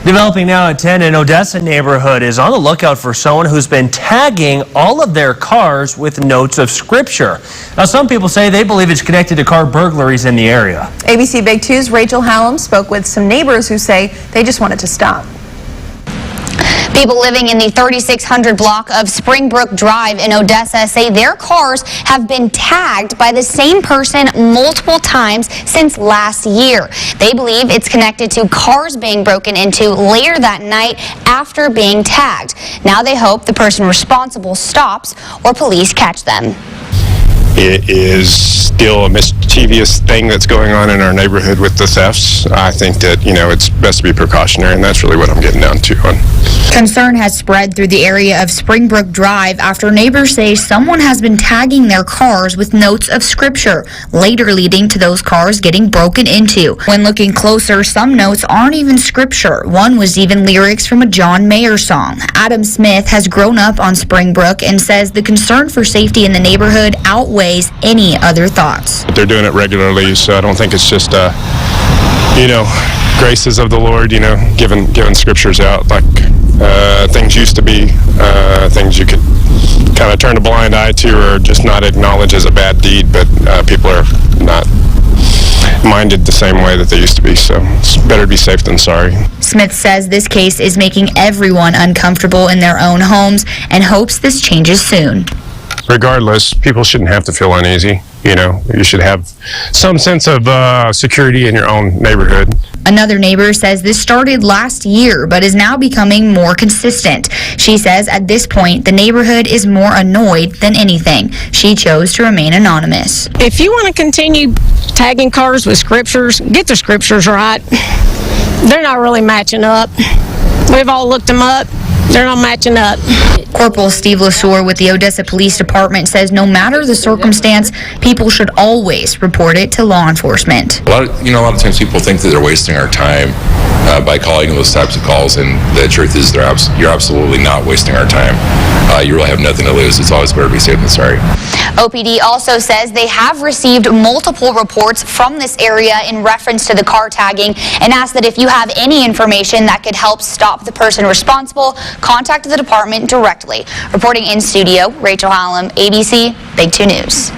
Developing now at 10 in Odessa neighborhood is on the lookout for someone who's been tagging all of their cars with notes of scripture. Now, some people say they believe it's connected to car burglaries in the area. ABC Big 2's Rachel Hallam spoke with some neighbors who say they just want it to stop. People living in the 3600 block of Springbrook Drive in Odessa say their cars have been tagged by the same person multiple times since last year. They believe it's connected to cars being broken into later that night after being tagged. Now they hope the person responsible stops or police catch them. It is still a mischievous thing that's going on in our neighborhood with the thefts. I think that, it's best to be precautionary, and that's really what I'm getting down to. Concern has spread through the area of Springbrook Drive after neighbors say someone has been tagging their cars with notes of scripture, later leading to those cars getting broken into. When looking closer, some notes aren't even scripture. One was even lyrics from a John Mayer song. Adam Smith has grown up on Springbrook and says the concern for safety in the neighborhood outweighs any other thoughts. They're doing it regularly, so I don't think it's just, graces of the Lord, giving scriptures out like things used to be, things you could kind of turn a blind eye to or just not acknowledge as a bad deed, but people are not minded the same way that they used to be, so it's better to be safe than sorry. Smith says this case is making everyone uncomfortable in their own homes and hopes this changes soon. Regardless, people shouldn't have to feel uneasy. You should have some sense of security in your own neighborhood. Another neighbor says this started last year, but is now becoming more consistent. She says at this point, the neighborhood is more annoyed than anything. She chose to remain anonymous. If you want to continue tagging cars with scriptures, get the scriptures right. They're not really matching up. We've all looked them up. They're not matching up. Corporal Steve Lesueur with the Odessa Police Department says no matter the circumstance, people should always report it to law enforcement. A lot of times people think that they're wasting our time by calling those types of calls, and the truth is you're absolutely not wasting our time. You really have nothing to lose. It's always better to be safe than sorry. OPD also says they have received multiple reports from this area in reference to the car tagging and ask that if you have any information that could help stop the person responsible, contact the department directly. Reporting in studio, Rachel Hallam, ABC Big 2 News.